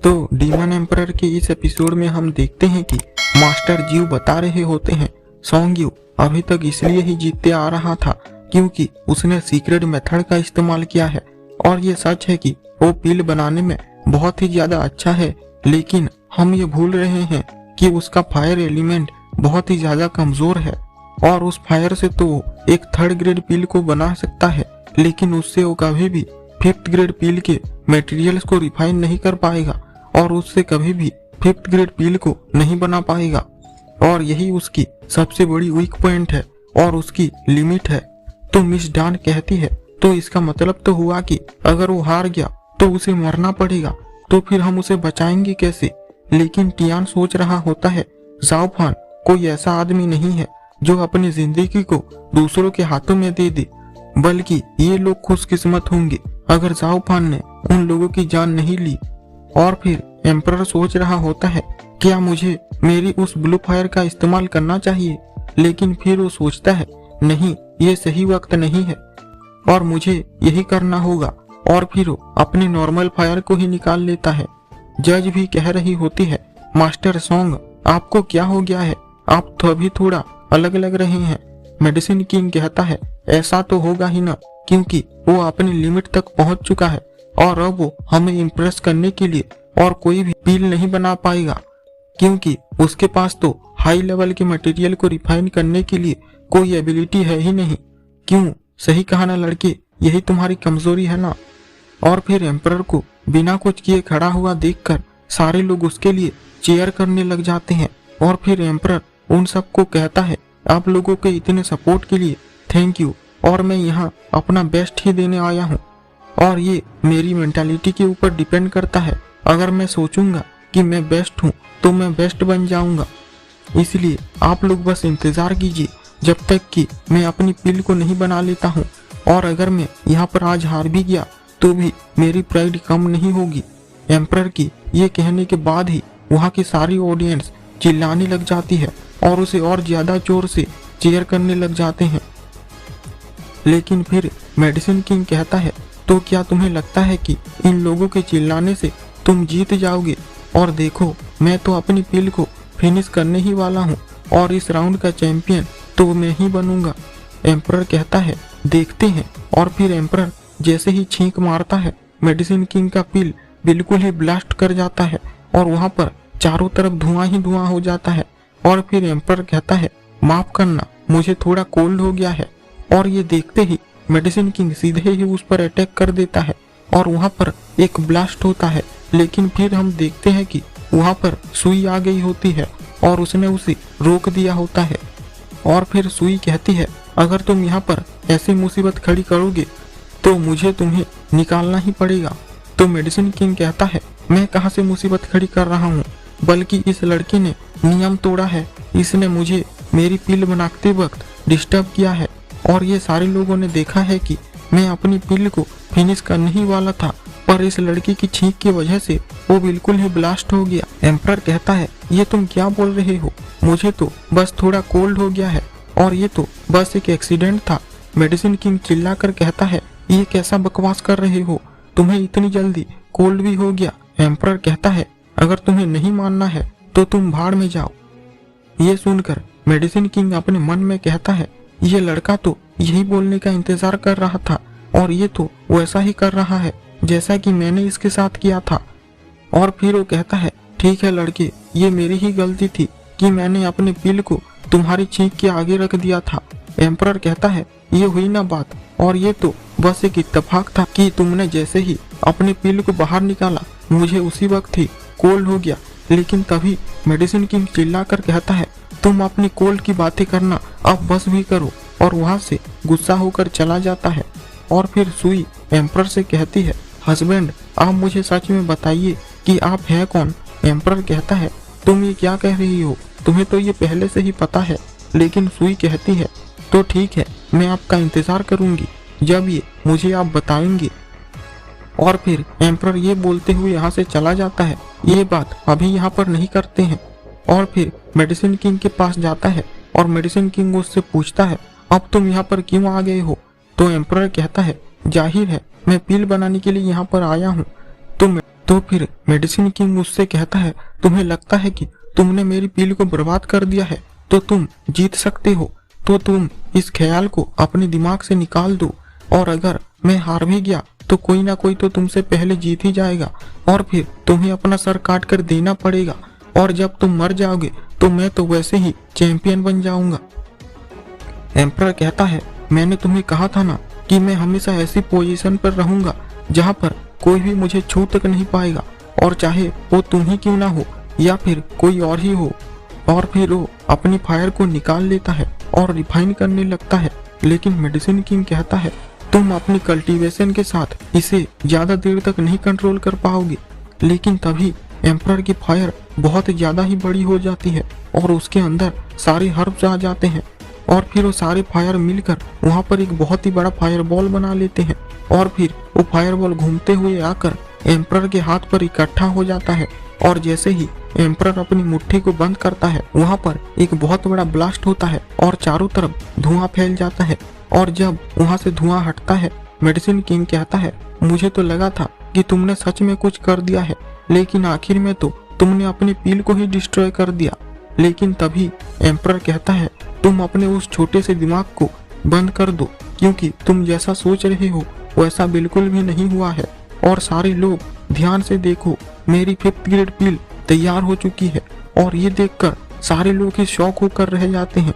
तो demon emperor के इस एपिसोड में हम देखते हैं कि मास्टर जीव बता रहे होते हैं सोंग्यू अभी तक इसलिए ही जीतते आ रहा था क्योंकि उसने सीक्रेट मेथड का इस्तेमाल किया है और ये सच है कि वो पिल बनाने में बहुत ही ज्यादा अच्छा है, लेकिन हम ये भूल रहे हैं कि उसका फायर एलिमेंट बहुत ही ज्यादा कमजोर है और उस फायर से तो वो एक 3rd ग्रेड पिल को बना सकता है, लेकिन उससे वो कभी भी 5th ग्रेड पिल के मटेरियल्स को रिफाइन नहीं कर पाएगा और उससे कभी भी 5th ग्रेड पिल को नहीं बना पाएगा और यही उसकी सबसे बड़ी वीक पॉइंट है और उसकी लिमिट है। तो मिस डान कहती है तो इसका मतलब तो हुआ कि अगर वो हार गया तो उसे मरना पड़ेगा, तो फिर हम उसे बचाएंगे कैसे। लेकिन टियान सोच रहा होता है जाओ फान कोई ऐसा आदमी नहीं है जो अपनी जिंदगी को दूसरों के हाथों में दे दे, बल्कि ये लोग खुशकिस्मत होंगे अगर जाओ फान ने उन लोगों की जान नहीं ली। और फिर एम्परर सोच रहा होता है क्या मुझे मेरी उस ब्लू फायर का इस्तेमाल करना चाहिए, लेकिन फिर वो सोचता है नहीं ये सही वक्त नहीं है और मुझे यही करना होगा और फिर वो अपने नॉर्मल फायर को ही निकाल लेता है। जज भी कह रही होती है मास्टर सोंग आपको क्या हो गया है, आप तो अभी थोड़ा अलग लग रहे हैं। मेडिसिन किंग कहता है ऐसा तो होगा ही ना, क्योंकि वो अपनी लिमिट तक पहुंच चुका है और अब वो हमें इम्प्रेस करने के लिए और कोई भी पील नहीं बना पाएगा, क्योंकि उसके पास तो हाई लेवल के मटेरियल को रिफाइन करने के लिए कोई एबिलिटी है ही नहीं। क्यों सही कहा ना लड़के, यही तुम्हारी कमजोरी है ना। और फिर एम्परर को बिना कुछ किए खड़ा हुआ देखकर सारे लोग उसके लिए चीयर करने लग जाते हैं और फिर एम्परर उन सबको कहता है आप लोगों के इतने सपोर्ट के लिए थैंक यू और मैं यहाँ अपना बेस्ट ही देने आया हूँ और ये मेरी मेंटालिटी के ऊपर डिपेंड करता है। अगर मैं सोचूंगा कि मैं बेस्ट हूँ तो मैं बेस्ट बन जाऊंगा, इसलिए आप लोग बस इंतजार कीजिए जब तक कि मैं अपनी पिल को नहीं बना लेता हूँ और अगर मैं यहाँ पर आज हार भी गया तो भी मेरी प्राइड कम नहीं होगी। एम्परर की ये कहने के बाद ही वहाँ की सारी ऑडियंस चिल्लाने लग जाती है और उसे और ज्यादा जोर से चीयर करने लग जाते हैं। लेकिन फिर मेडिसिन किंग कहता है तो क्या तुम्हें लगता है कि इन लोगों के चिल्लाने से तुम जीत जाओगे, और देखो मैं तो अपनी पिल को फिनिश करने ही वाला हूँ और इस राउंड का चैंपियन तो मैं ही बनूंगा। एम्परर कहता है देखते हैं और फिर एम्परर जैसे ही छींक मारता है मेडिसिन किंग का पिल बिल्कुल ही ब्लास्ट कर जाता है और वहां पर चारों तरफ धुआं ही धुआं हो जाता है। और फिर एम्परर कहता है माफ करना मुझे थोड़ा कोल्ड हो गया है, और ये देखते ही मेडिसिन किंग सीधे ही उस पर अटैक कर देता है और वहां पर एक ब्लास्ट होता है। लेकिन फिर हम देखते हैं कि वहां पर सुई आ गई होती है और उसने उसे रोक दिया होता है। और फिर सुई कहती है अगर तुम यहाँ पर ऐसी मुसीबत खड़ी करोगे तो मुझे तुम्हें निकालना ही पड़ेगा। तो मेडिसिन किंग कहता है मैं कहाँ से मुसीबत खड़ी कर रहा हूँ, बल्कि इस लड़के ने नियम तोड़ा है, इसने मुझे मेरी पिल बनाते वक्त डिस्टर्ब किया है और ये सारे लोगों ने देखा है कि मैं अपनी पिल को फिनिश करने ही वाला था, पर इस लड़की की छींक की वजह से वो बिल्कुल ही ब्लास्ट हो गया। एम्परर कहता है ये तुम क्या बोल रहे हो, मुझे तो बस थोड़ा कोल्ड हो गया है और ये तो बस एक एक्सीडेंट था। मेडिसिन किंग चिल्लाकर कहता है ये कैसा बकवास कर रहे हो, तुम्हें इतनी जल्दी कोल्ड भी हो गया। एम्परर कहता है अगर तुम्हें नहीं मानना है तो तुम भाड़ में जाओ। ये सुनकर मेडिसिन किंग अपने मन में कहता है ये लड़का तो यही बोलने का इंतजार कर रहा था और ये तो वैसा ही कर रहा है जैसा कि मैंने इसके साथ किया था। और फिर वो कहता है ठीक है लड़के, ये मेरी ही गलती थी कि मैंने अपने पिल को तुम्हारी छींक के आगे रख दिया था। एम्परर कहता है ये हुई ना बात, और ये तो बस एक इत्तेफाक था कि तुमने जैसे ही अपने पिल को बाहर निकाला मुझे उसी वक्त ही कोल्ड हो गया। लेकिन तभी मेडिसिन किंग चिल्लाकर कहता है तुम अपनी कोल्ड की बातें करना अब बस भी करो, और वहां से गुस्सा होकर चला जाता है। और फिर सुई एम्परर से कहती है हस्बैंड आप मुझे सच में बताइए कि आप हैं कौन। एम्परर कहता है तुम ये क्या कह रही हो, तुम्हें तो ये पहले से ही पता है। लेकिन सुई कहती है तो ठीक है मैं आपका इंतजार करूंगी जब ये मुझे आप बताएंगे। और फिर एम्परर ये बोलते हुए यहाँ से चला जाता है, ये बात अभी यहाँ पर नहीं करते हैं। और फिर मेडिसिन किंग के पास जाता है और मेडिसिन किंग उससे पूछता है अब तुम यहाँ पर क्यों आ गए हो। तो एम्परर कहता है जाहिर है मैं पिल बनाने के लिए यहाँ पर आया हूँ। तो तो फिर मेडिसिन किंग उससे कहता है, तुम्हें लगता है कि तुमने मेरी पील को बर्बाद कर दिया है तो तुम जीत सकते हो, तो तुम इस ख्याल को अपने दिमाग से निकाल दो, और अगर मैं हार भी गया तो कोई ना कोई तो तुमसे पहले जीत ही जाएगा और फिर तुम्हें अपना सर काट कर देना पड़ेगा, और जब तुम मर जाओगे तो मैं तो वैसे ही चैंपियन बन जाऊंगा। एम्परर कहता है, मैंने तुम्हें कहा था ना कि मैं हमेशा ऐसी पोजीशन पर रहूंगा जहां पर कोई भी मुझे छू तक नहीं पाएगा, और चाहे वो तुम ही क्यों ना हो या फिर कोई और ही हो। और फिर वो अपनी फायर को निकाल लेता है और रिफाइन करने लगता है। लेकिन मेडिसिन किंग कहता है, तुम अपनी कल्टीवेशन के साथ इसे ज्यादा देर तक नहीं कंट्रोल कर पाओगे। लेकिन तभी एम्परर की फायर बहुत ज्यादा ही बड़ी हो जाती है और उसके अंदर सारे हर्ब्स आ जाते हैं, और फिर वो सारे फायर मिलकर वहां पर एक बहुत ही बड़ा फायर बॉल बना लेते हैं, और फिर वो फायर बॉल घूमते हुए आकर एम्परर के हाथ पर इकट्ठा हो जाता है। और जैसे ही एम्परर अपनी मुट्ठी को बंद करता है, वहां पर एक बहुत बड़ा ब्लास्ट होता है और चारों तरफ धुआं फैल जाता है। और जब वहां से धुआं हटता है, मेडिसिन किंग कहता है, मुझे तो लगा था कि तुमने सच में कुछ कर दिया है, लेकिन आखिर में तो तुमने अपनी पील को ही डिस्ट्रॉय कर दिया। लेकिन तभी एम्परर कहता है, तुम अपने उस छोटे से दिमाग को बंद कर दो, क्योंकि तुम जैसा सोच रहे हो वैसा बिल्कुल भी नहीं हुआ है। और सारे लोग ध्यान से देखो, मेरी 5th ग्रेड पील तैयार हो चुकी है। और ये देखकर सारे लोग ही शॉक होकर रह जाते हैं।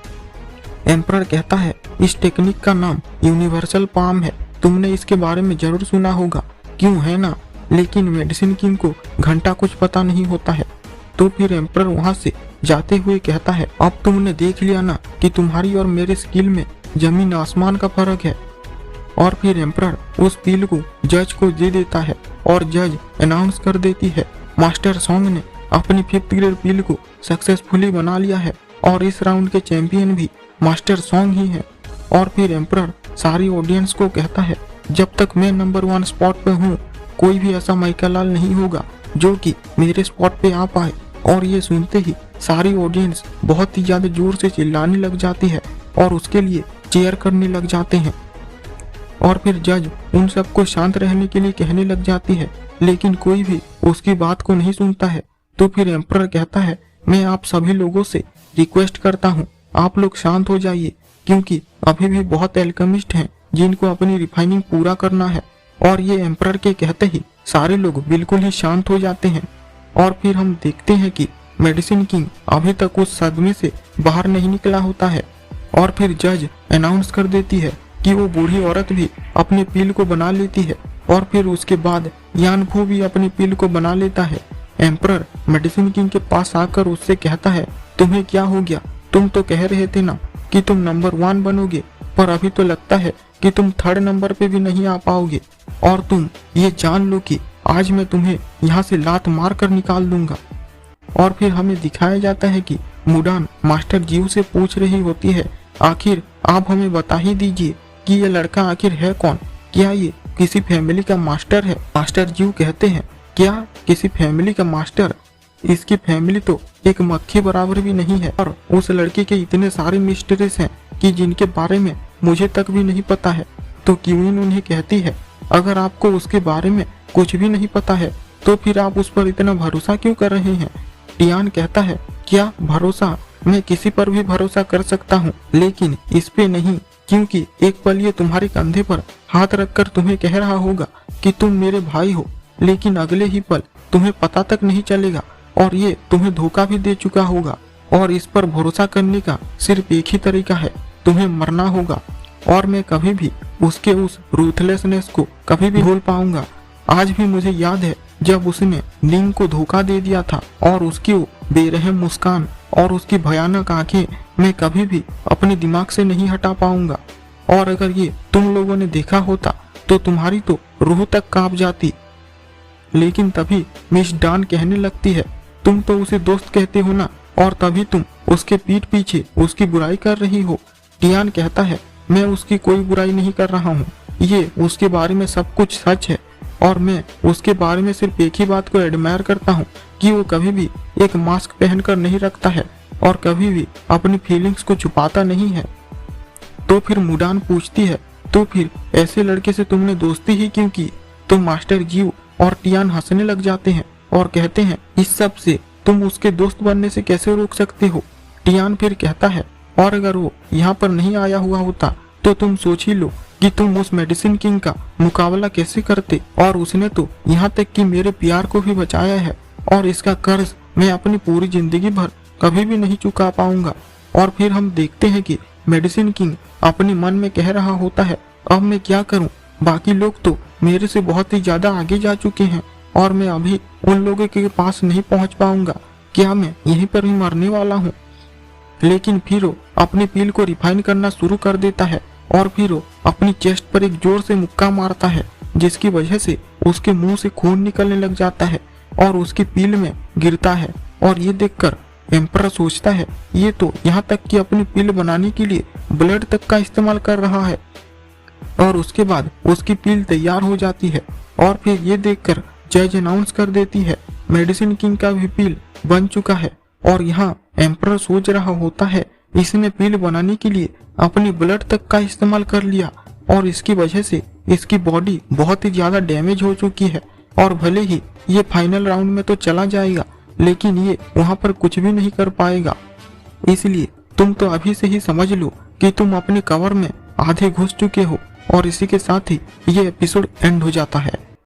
एम्परर कहता है, इस टेक्निक का नाम यूनिवर्सल पाम है, तुमने इसके बारे में जरूर सुना होगा, क्यों है ना। लेकिन मेडिसिन किंग को घंटा कुछ पता नहीं होता है। तो फिर एम्परर वहां से जाते हुए कहता है, अब तुमने देख लिया ना कि तुम्हारी और मेरे स्किल में जमीन आसमान का फर्क है। और फिर एम्परर उस पील को जज को दे देता है और जज अनाउंस कर देती है, मास्टर सॉन्ग ने अपनी 5th ग्रेड पील को सक्सेसफुली बना लिया है और इस राउंड के चैंपियन भी मास्टर सॉन्ग ही है। और फिर एम्परर सारी ऑडियंस को कहता है, जब तक मैं नंबर 1 स्पॉट पे हूँ, कोई भी ऐसा माइकल नहीं होगा जो कि मेरे स्पॉट पे आ पाए। और ये सुनते ही सारी ऑडियंस बहुत ही ज्यादा जोर से चिल्लाने लग जाती है और उसके लिए चीयर करने लग जाते हैं। और फिर जज उन सबको शांत रहने के लिए कहने लग जाती है, लेकिन कोई भी उसकी बात को नहीं सुनता है। तो फिर एम्परर कहता है, मैं आप सभी लोगों से रिक्वेस्ट करता हूँ, आप लोग शांत हो जाइए, क्योंकि अभी भी बहुत एल्केमिस्ट हैं जिनको अपनी रिफाइनिंग पूरा करना है। और ये एम्परर के कहते ही सारे लोग बिल्कुल ही शांत हो जाते हैं। और फिर हम देखते हैं कि मेडिसिन किंग अभी तक उस सदमे से बाहर नहीं निकला होता है। और फिर जज अनाउंस कर देती है कि वो बूढ़ी औरत भी अपनी पील को बना लेती है, और फिर उसके बाद यान फू भी अपनी पील को बना लेता है। एम्परर मेडिसिन किंग के पास आकर उससे कहता है, तुम्हें क्या हो गया, तुम तो कह रहे थे ना कि तुम नंबर 1 बनोगे, पर अभी तो लगता है कि तुम 3rd नंबर पे भी नहीं आ पाओगे। और तुम ये जान लो कि आज मैं तुम्हें यहाँ से लात मार कर निकाल दूंगा। और फिर हमें दिखाया जाता है कि मुडान मास्टर जीव से पूछ रही होती है, आखिर आप हमें बता ही दीजिए कि ये लड़का आखिर है कौन, क्या ये किसी फैमिली का मास्टर है। मास्टर जीव कहते हैं, क्या किसी फैमिली का मास्टर, इसकी फैमिली तो एक मक्खी बराबर भी नहीं है, और उस लड़के के इतने सारे मिस्ट्रेस हैं कि जिनके बारे में मुझे तक भी नहीं पता है। तो क्वीन उन्हें कहती है, अगर आपको उसके बारे में कुछ भी नहीं पता है तो फिर आप उस पर इतना भरोसा क्यों कर रहे हैं। टियान कहता है, क्या भरोसा, मैं किसी पर भी भरोसा कर सकता हूँ, लेकिन इस पे नहीं, क्योंकि एक पल ये तुम्हारे कंधे पर हाथ रखकर तुम्हें कह रहा होगा कि तुम मेरे भाई हो, लेकिन अगले ही पल तुम्हें पता तक नहीं चलेगा और ये तुम्हें धोखा भी दे चुका होगा। और इस पर भरोसा करने का सिर्फ एक ही तरीका है, तुम्हें मरना होगा। और मैं कभी भी उसके उस रूथलेसनेस को कभी भी भूल पाऊंगा। आज भी मुझे याद है जब उसने निंग को धोखा दे दिया था, और उसकी वो बेरहम मुस्कान और उसकी भयानक आंखें मैं कभी भी अपने दिमाग से नहीं हटा पाऊंगा। और अगर ये तुम लोगों ने देखा होता तो तुम्हारी तो रूह तक कांप जाती। लेकिन तभी मिस डान कहने लगती है, तुम तो उसे दोस्त कहते हो ना, और तभी तुम उसके पीठ पीछे उसकी बुराई कर रही हो। टियान कहता है, मैं उसकी कोई बुराई नहीं कर रहा हूँ, ये उसके बारे में सब कुछ सच है, और मैं उसके बारे में सिर्फ एक ही बात को एडमायर करता हूँ कि वो कभी भी एक मास्क पहनकर नहीं रखता है और कभी भी अपनी फीलिंग्स को छुपाता नहीं है। तो फिर मुडान पूछती है, तो फिर ऐसे लड़के से तुमने दोस्ती ही क्यों की। तो मास्टर जीव और टियान हंसने लग जाते हैं और कहते हैं, इस सब से तुम उसके दोस्त बनने से कैसे रोक सकते हो। टियान फिर कहता है, और अगर वो यहाँ पर नहीं आया हुआ होता तो तुम सोच ही लो कि तुम उस मेडिसिन किंग का मुकाबला कैसे करते, और उसने तो यहाँ तक कि मेरे प्यार को भी बचाया है, और इसका कर्ज मैं अपनी पूरी जिंदगी भर कभी भी नहीं चुका पाऊंगा। और फिर हम देखते हैं कि मेडिसिन किंग अपने मन में कह रहा होता है, अब मैं क्या करूं, बाकी लोग तो मेरे से बहुत ही ज्यादा आगे जा चुके हैं और मैं अभी उन लोगों के पास नहीं पहुंच पाऊंगा, क्या मैं यहीं पर ही मरने वाला हूं। लेकिन फिर वो अपने पील को रिफाइन करना शुरू कर देता है और फिर वो अपनी चेस्ट पर एक जोर से मुक्का मारता है, जिसकी वजह से उसके मुंह से खून निकलने लग जाता है और उसकी पील में गिरता है। और ये देखकर एम्परर सोचता है, ये तो यहाँ तक कि अपनी पील बनाने के लिए ब्लड तक का इस्तेमाल कर रहा है। और उसके बाद उसकी पील तैयार हो जाती है और फिर ये देखकर जज अनाउंस कर देती है, मेडिसिन किंग का भी पील बन चुका है। और यहाँ एम्परर सोच रहा होता है, इसने पील बनाने के लिए अपनी ब्लड तक का इस्तेमाल कर लिया और इसकी वजह से इसकी बॉडी बहुत ही ज्यादा डैमेज हो चुकी है, और भले ही ये फाइनल राउंड में तो चला जाएगा लेकिन ये वहां पर कुछ भी नहीं कर पाएगा। इसलिए तुम तो अभी से ही समझ लो कि तुम अपने कवर में आधे घुस चुके हो। और इसी के साथ ही ये एपिसोड एंड हो जाता है।